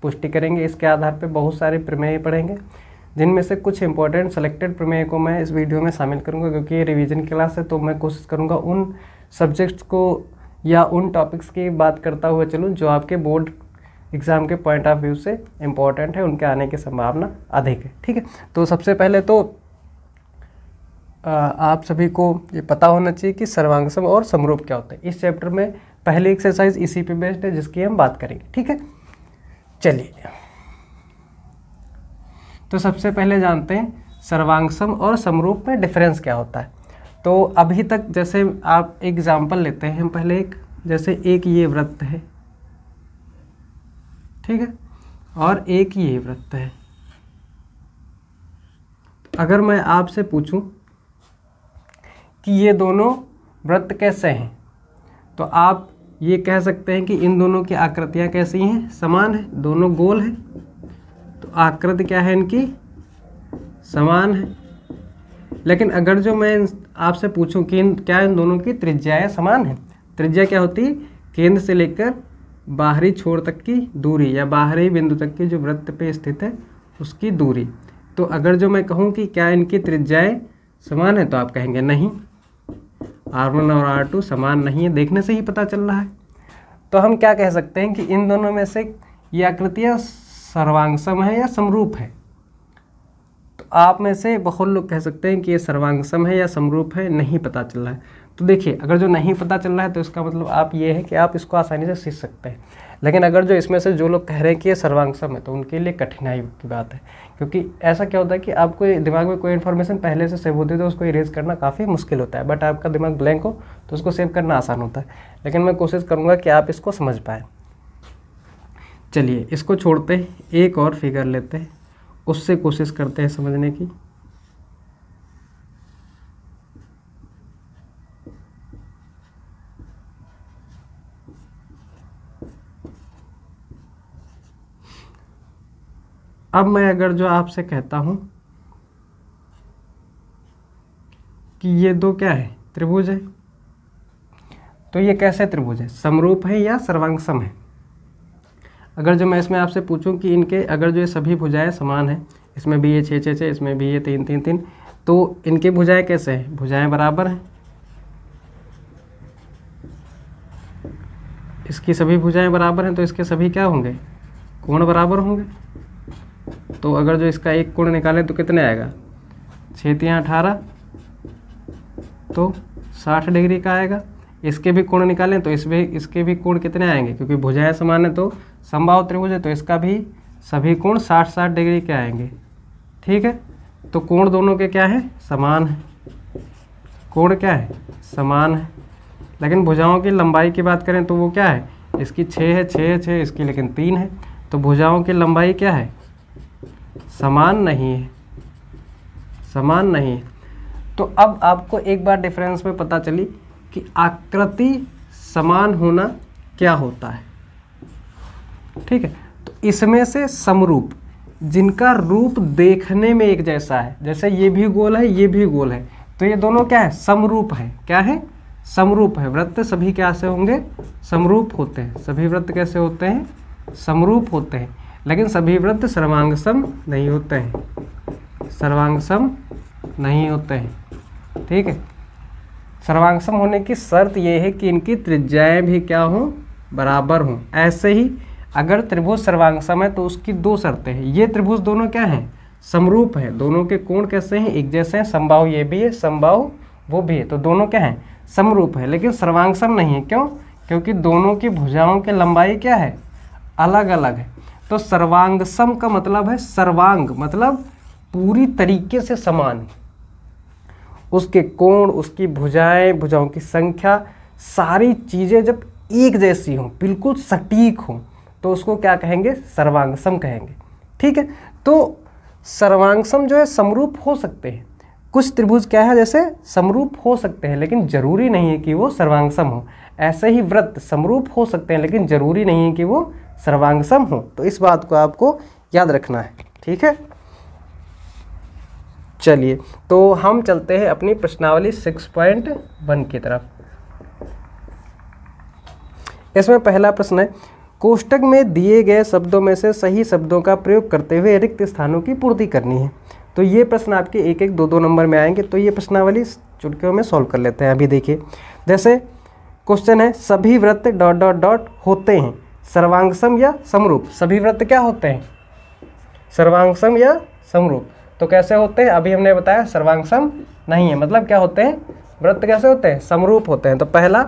पुष्टि करेंगे। इसके आधार पर बहुत सारे प्रमेय पढ़ेंगे, जिनमें से कुछ इंपॉर्टेंट सेलेक्टेड प्रमेय को मैं इस वीडियो में शामिल करूंगा, क्योंकि ये रिवीजन क्लास है। तो मैं कोशिश करूंगा उन सब्जेक्ट्स को या उन टॉपिक्स की बात करता हुआ चलूँ जो आपके बोर्ड एग्ज़ाम के पॉइंट ऑफ व्यू से इम्पॉर्टेंट है, उनके आने की संभावना अधिक है। ठीक है, तो सबसे पहले तो आप सभी को ये पता होना चाहिए कि सर्वांग सम और समरूप क्या होता है। इस चैप्टर में पहली एक्सरसाइज इसी पे बेस्ड है, जिसकी हम बात करेंगे। ठीक है, चलिए तो सबसे पहले जानते हैं सर्वांग सम और समरूप में डिफरेंस क्या होता है। तो अभी तक जैसे आप एग्जाम्पल लेते हैं हम पहले, एक जैसे एक ये वृत्त है, ठीक है, और एक ये वृत्त है। अगर मैं आपसे पूछूं कि ये दोनों वृत्त कैसे हैं, तो आप ये कह सकते हैं कि इन दोनों की आकृतियां कैसी हैं, समान है, दोनों गोल हैं, तो आकृति क्या है इनकी, समान है। लेकिन अगर जो मैं आपसे पूछूं कि क्या इन दोनों की त्रिज्याएं समान हैं, त्रिज्या क्या होती है, केंद्र से लेकर बाहरी छोर तक की दूरी या बाहरी बिंदु तक की जो वृत्त पे स्थित है उसकी दूरी। तो अगर जो मैं कहूं कि क्या इनकी त्रिज्याएं समान है, तो आप कहेंगे नहीं, R1 और R2 समान नहीं है, देखने से ही पता चल रहा है। तो हम क्या कह सकते हैं कि इन दोनों में से ये आकृतियाँ सर्वांग सम है या समरूप है। तो आप में से बहुत लोग कह सकते हैं कि ये सर्वांग सम है या समरूप है, नहीं पता चल रहा है। तो देखिए, अगर जो नहीं पता चल रहा है तो इसका मतलब आप ये है कि आप इसको आसानी से सीख सकते हैं। लेकिन अगर जो इसमें से जो लोग कह रहे हैं कि ये सर्वांग सम है, तो उनके लिए कठिनाई की बात है, क्योंकि ऐसा क्या होता है कि आपको दिमाग में कोई इन्फॉर्मेशन पहले से सेव होती है तो उसको इरेज करना काफ़ी मुश्किल होता है। बट आपका दिमाग ब्लैंक हो तो उसको सेव करना आसान होता है। लेकिन मैं कोशिश करूँगा कि आप इसको समझ पाएँ। चलिए इसको छोड़ते हैं, एक और फिगर लेते हैं, उससे कोशिश करते हैं समझने की। अब मैं अगर जो आपसे कहता हूं कि ये दो क्या है, त्रिभुज है, तो ये कैसे त्रिभुज है, समरूप है या सर्वांग सम है। अगर जो मैं इसमें आपसे पूछूं कि इनके अगर जो ये सभी भुजाएं समान हैं, इसमें भी ये 6 6 6, इसमें भी ये 3 3 3, तो इनकी भुजाएं कैसे हैं, भुजाएं बराबर हैं, इसकी सभी भुजाएं बराबर हैं, तो इसके सभी क्या होंगे, कोण बराबर होंगे। तो अगर जो इसका एक कोण निकालें तो कितने आएगा, 6 3 18, तो 60 डिग्री का आएगा। इसके भी कोण निकालें तो इसके भी कोण कितने आएंगे, क्योंकि भुजाएं समान है तो समबाहु त्रिभुज है, तो इसका भी सभी कोण 60 60 डिग्री के आएंगे। ठीक है, तो कोण दोनों के क्या है, समान है, कोण क्या है, समान है। लेकिन भुजाओं की लंबाई की बात करें तो वो क्या है, इसकी 6 है, 6 है 6, इसकी लेकिन 3 है, तो भुजाओं की लंबाई क्या है, समान नहीं है, समान नहीं है। तो अब आपको एक बार डिफरेंस में पता चली कि आकृति समान होना क्या होता है। ठीक है, तो इसमें से समरूप, जिनका रूप देखने में एक जैसा है, जैसे ये भी गोल है ये भी गोल है, तो ये दोनों क्या है, समरूप है। क्या है, समरूप है। वृत्त सभी कैसे होंगे, समरूप होते हैं। सभी वृत्त कैसे होते हैं, समरूप होते हैं। लेकिन सभी वृत्त सर्वांग सम नहीं होते हैं, सर्वांग सम नहीं होते हैं। ठीक है, सर्वांग सम होने की शर्त यह है कि इनकी त्रिज्याएं भी क्या हों, बराबर हों। ऐसे ही अगर त्रिभुज सर्वांग सम है तो उसकी दो शर्तें हैं। ये त्रिभुज दोनों क्या हैं, समरूप हैं, दोनों के कोण कैसे हैं, एक जैसे हैं, समबाहु ये भी है, समबाहु वो भी है, तो दोनों क्या हैं, समरूप है। लेकिन सर्वांग सम नहीं है, क्यों, क्योंकि दोनों की भुजाओं की लंबाई क्या है, अलग अलग है। तो सर्वांग सम का मतलब है, सर्वांग मतलब पूरी तरीके से समान, उसके कोण, उसकी भुजाएं, भुजाओं की संख्या, सारी चीज़ें जब एक जैसी हों, बिल्कुल सटीक हों, तो उसको क्या कहेंगे, सर्वांग सम कहेंगे। ठीक है, तो सर्वांग सम जो है समरूप हो सकते हैं। कुछ त्रिभुज क्या है, जैसे समरूप हो सकते हैं, लेकिन जरूरी नहीं है कि वो सर्वांग सम हो। ऐसे ही वृत्त समरूप हो सकते हैं, लेकिन जरूरी नहीं है कि वो सर्वांग सम हो। तो इस बात को आपको याद रखना है। ठीक है, चलिए तो हम चलते हैं अपनी प्रश्नावली 6.1 की तरफ। इसमें पहला प्रश्न है, कोष्टक में दिए गए शब्दों में से सही शब्दों का प्रयोग करते हुए रिक्त स्थानों की पूर्ति करनी है। तो ये प्रश्न आपके 1-1, 2-2 नंबर में आएंगे। तो ये प्रश्नावली चुटकियों में सॉल्व कर लेते हैं। अभी देखिए, जैसे क्वेश्चन है सभी व्रत ... होते हैं सर्वांगसम या समरूप। सभी व्रत क्या होते हैं? सर्वांगसम या समरूप। तो कैसे होते हैं? अभी हमने बताया सर्वांगसम नहीं है, मतलब क्या होते हैं? व्रत कैसे होते हैं? समरूप होते हैं। तो पहला,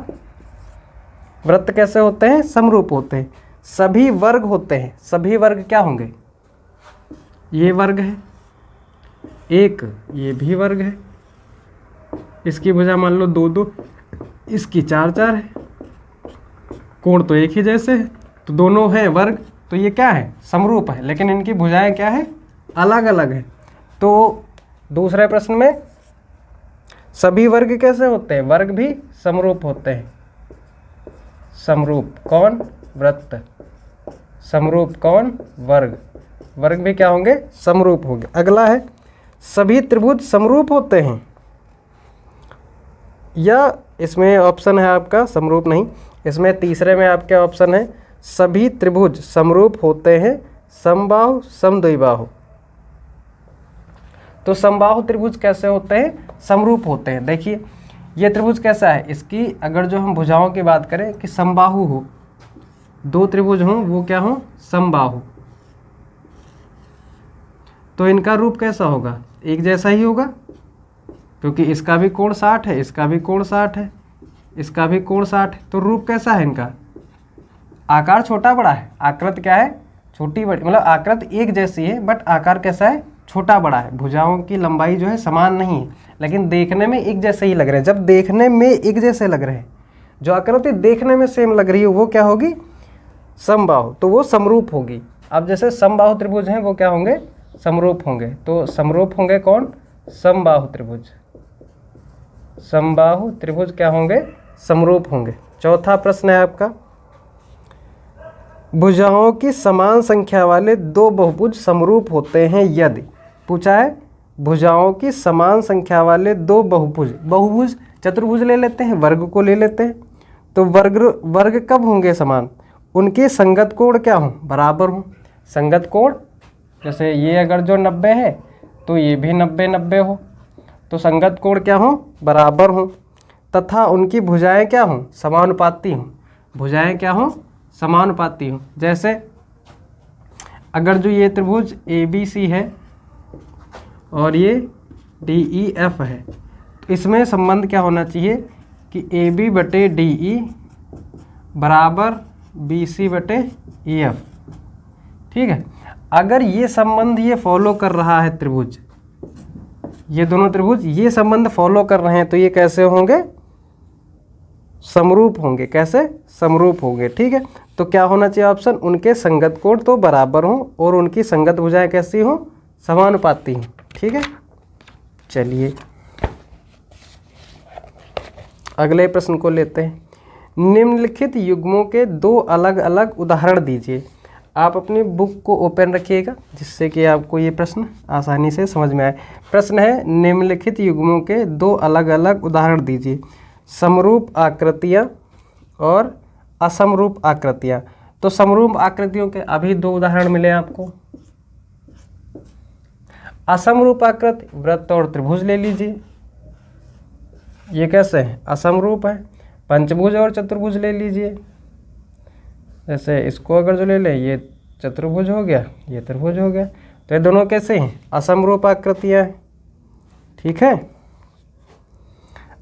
व्रत कैसे होते हैं? समरूप होते हैं। सभी वर्ग होते हैं। सभी वर्ग क्या होंगे? ये वर्ग है एक, ये भी वर्ग है, इसकी भुजा मान लो 2-2, इसकी 4-4 है, कोण तो एक ही जैसे है, तो दोनों हैं वर्ग, तो ये क्या है? समरूप है। लेकिन इनकी भुजाएं क्या है? अलग अलग है। तो दूसरे प्रश्न में सभी वर्ग कैसे होते हैं? वर्ग भी समरूप होते हैं। समरूप कौन? व्रत। समरूप कौन? वर्ग। वर्ग भी क्या होंगे? समरूप होंगे। अगला है सभी त्रिभुज समरूप होते हैं, या इसमें ऑप्शन है आपका समरूप नहीं, इसमें तीसरे में आपके ऑप्शन है सभी त्रिभुज समरूप होते हैं समबाहु समद्विबाहु। तो समबाहु त्रिभुज कैसे होते हैं? समरूप होते हैं। देखिए ये त्रिभुज कैसा है? इसकी अगर जो हम भुजाओं की बात करें कि समबाहु हो, दो त्रिभुज हों, वो क्या हो? समबाहु। तो इनका रूप कैसा होगा? एक जैसा ही होगा, क्योंकि इसका भी कोण 60 है, इसका भी कोण 60 है, इसका भी कोण 60 है। तो रूप कैसा है इनका? आकार छोटा बड़ा है। आकृत क्या है? छोटी बड़ी, मतलब आकृत एक जैसी है, बट आकार कैसा है? छोटा बड़ा है। भुजाओं की लंबाई जो है समान नहीं है, लेकिन देखने में एक जैसे ही लग रहे हैं। जब देखने में एक जैसे लग रहे हैं, जो आकृति देखने में सेम लग रही है, वो क्या होगी? समबाहु। तो वो समरूप होगी। अब जैसे समबाहु त्रिभुज हैं, वो क्या होंगे? समरूप होंगे। तो समरूप होंगे कौन? समबाहु त्रिभुज। समबाहु त्रिभुज क्या होंगे? समरूप होंगे। चौथा प्रश्न है आपका, भुजाओं की समान संख्या वाले दो बहुभुज समरूप होते हैं यदि। पूछा है भुजाओं की समान संख्या वाले दो बहुभुज, बहुभुज चतुर्भुज ले लेते हैं, वर्ग को ले लेते हैं। तो वर्ग कब होंगे समान? उनके संगत कोण क्या हों? बराबर हों। संगत कोण जैसे ये अगर जो 90 है तो ये भी 90-90 हो, तो संगत कोण क्या हों? बराबर हों। तथा उनकी भुजाएं क्या हों? समानुपाती हों। भुजाएं क्या हों? समानुपाती हों। जैसे अगर जो ये त्रिभुज ABC है और ये DEF है, तो इसमें संबंध क्या होना चाहिए कि AB/DE बराबर BC/EF। ठीक है। अगर ये संबंध ये फॉलो कर रहा है त्रिभुज, ये दोनों त्रिभुज ये संबंध फॉलो कर रहे हैं, तो ये कैसे होंगे? समरूप होंगे। कैसे? समरूप होंगे। ठीक है। तो क्या होना चाहिए ऑप्शन? उनके संगत कोण तो बराबर हों और उनकी संगत भुजाएं कैसी हों? समानुपाती हों। ठीक है। चलिए अगले प्रश्न को लेते हैं। निम्नलिखित युग्मों के दो अलग अलग उदाहरण दीजिए। आप अपनी बुक को ओपन रखिएगा, जिससे कि आपको ये प्रश्न आसानी से समझ में आए। प्रश्न है निम्नलिखित युग्मों के दो अलग अलग उदाहरण दीजिए। समरूप आकृतियाँ और असमरूप आकृतियाँ। तो समरूप आकृतियों के अभी दो उदाहरण मिले आपको। असमरूप आकृति वृत्त और त्रिभुज ले लीजिए, ये कैसे है? असमरूप है। पंचभुज और चतुर्भुज ले लीजिए, जैसे इसको अगर जो ले लें, ये चतुर्भुज हो गया, ये त्रिभुज हो गया। तो ये दोनों कैसे हैं? असमरूप आकृतियाँ हैं। ठीक है।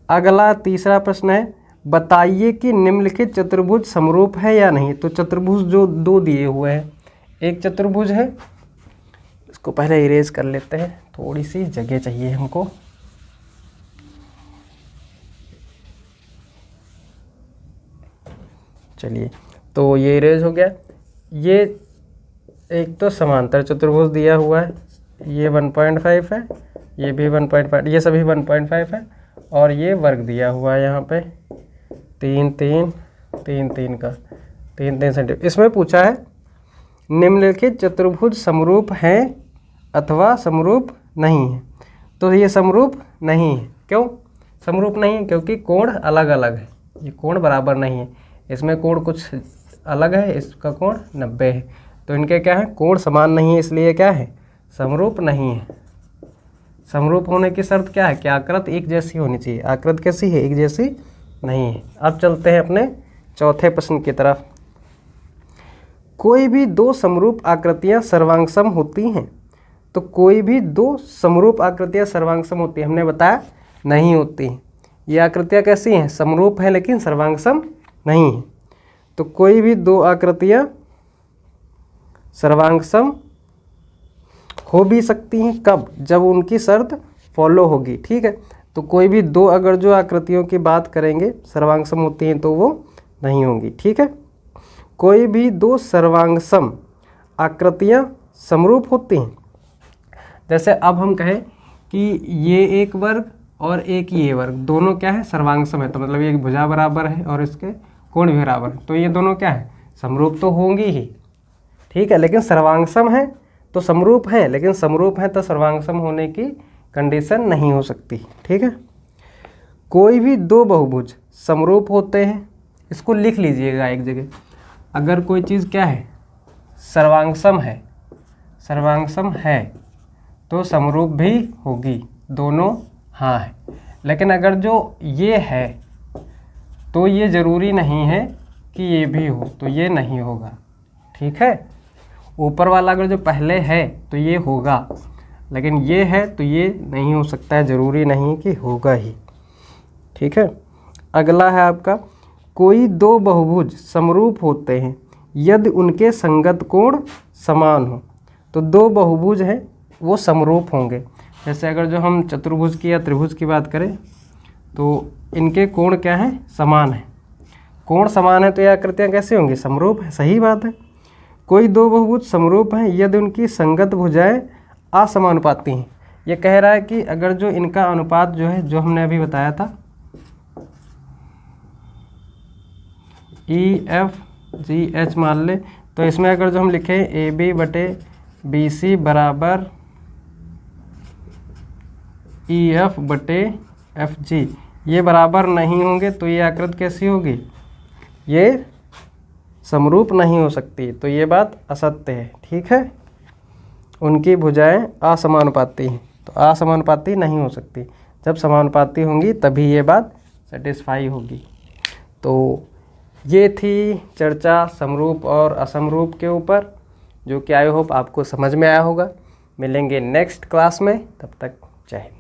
अगला तीसरा प्रश्न है, बताइए कि निम्नलिखित चतुर्भुज समरूप है या नहीं। तो चतुर्भुज जो दो दिए हुए हैं, एक चतुर्भुज है, इसको पहले इरेज कर लेते हैं, थोड़ी सी जगह चाहिए हमको। चलिए, तो ये इरेज हो गया। ये एक तो समांतर चतुर्भुज दिया हुआ है, ये 1.5 है, ये भी 1.5, ये सभी 1.5 है, और ये वर्ग दिया हुआ है यहाँ पे 3-3 3-3 का 3-3 सेंटीमीटर। इसमें पूछा है निम्नलिखित चतुर्भुज समरूप हैं अथवा समरूप नहीं है। तो ये समरूप नहीं है। क्यों समरूप नहीं है? क्योंकि कोण अलग अलग है, ये कोण बराबर नहीं है। इसमें कोण कुछ अलग है, इसका कोण 90 है, तो इनके क्या है, कोण समान नहीं है, इसलिए क्या है, समरूप नहीं है। समरूप होने की शर्त क्या है कि आकृति एक जैसी होनी चाहिए। आकृति कैसी है, एक जैसी नहीं है। अब चलते हैं अपने चौथे प्रश्न की तरफ। कोई भी दो समरूप आकृतियां सर्वांगसम होती हैं, तो कोई भी दो समरूप आकृतियां सर्वांगसम होती हैं, हमने बताया नहीं होती हैं। ये आकृतियां कैसी हैं, समरूप हैं लेकिन सर्वांगसम नहीं है। तो कोई भी दो आकृतियां सर्वांगसम हो भी सकती हैं, कब, जब उनकी शर्त फॉलो होगी। ठीक है, तो कोई भी दो अगर जो आकृतियों की बात करेंगे सर्वांगसम होती हैं तो वो नहीं होंगी। ठीक है, कोई भी दो सर्वांगसम आकृतियां समरूप होती हैं। जैसे अब हम कहें कि ये एक वर्ग और एक ये वर्ग, दोनों क्या है, सर्वांगसम है, तो मतलब ये भुजा बराबर है और इसके कोण भी बराबर है, तो ये दोनों क्या है, समरूप तो होंगी ही। ठीक है, लेकिन सर्वांगसम है तो समरूप है, लेकिन समरूप है तो सर्वांगसम होने की कंडीशन नहीं हो सकती। ठीक है, कोई भी दो बहुभुज समरूप होते हैं, इसको लिख लीजिएगा एक जगह। अगर कोई चीज़ क्या है, सर्वांगसम है, सर्वांगसम है तो समरूप भी होगी, दोनों हाँ है। लेकिन अगर जो ये है तो ये ज़रूरी नहीं है कि ये भी हो, तो ये नहीं होगा। ठीक है, ऊपर वाला अगर जो पहले है तो ये होगा, लेकिन ये है तो ये नहीं हो सकता है, ज़रूरी नहीं कि होगा ही। ठीक है, अगला है आपका, कोई दो बहुभुज समरूप होते हैं यदि उनके संगत कोण समान हो। तो दो बहुभुज हैं वो समरूप होंगे। जैसे अगर जो हम चतुर्भुज की या त्रिभुज की बात करें तो इनके कोण क्या है, समान है। कोण समान है तो ये आकृतियाँ कैसे होंगी, समरूप है, सही बात है। कोई दो बहुभुज समरूप हैं यदि उनकी संगत भुजाएं असमानुपाती हैं। ये कह रहा है कि अगर जो इनका अनुपात जो है, जो हमने अभी बताया था EFGH मान ले, तो इसमें अगर जो हम लिखें AB/BC बराबर EF/FG, ये बराबर नहीं होंगे तो ये आकृति कैसी होगी, ये समरूप नहीं हो सकती, तो ये बात असत्य है। ठीक है, उनकी भुजाएं असमानुपाती हैं, तो असमानुपाती नहीं हो सकती, जब समानुपाती होंगी तभी ये बात सेटिस्फाई होगी। तो ये थी चर्चा समरूप और असमरूप के ऊपर, जो कि आई होप आपको समझ में आया होगा। मिलेंगे नेक्स्ट क्लास में, तब तक जय हिंद।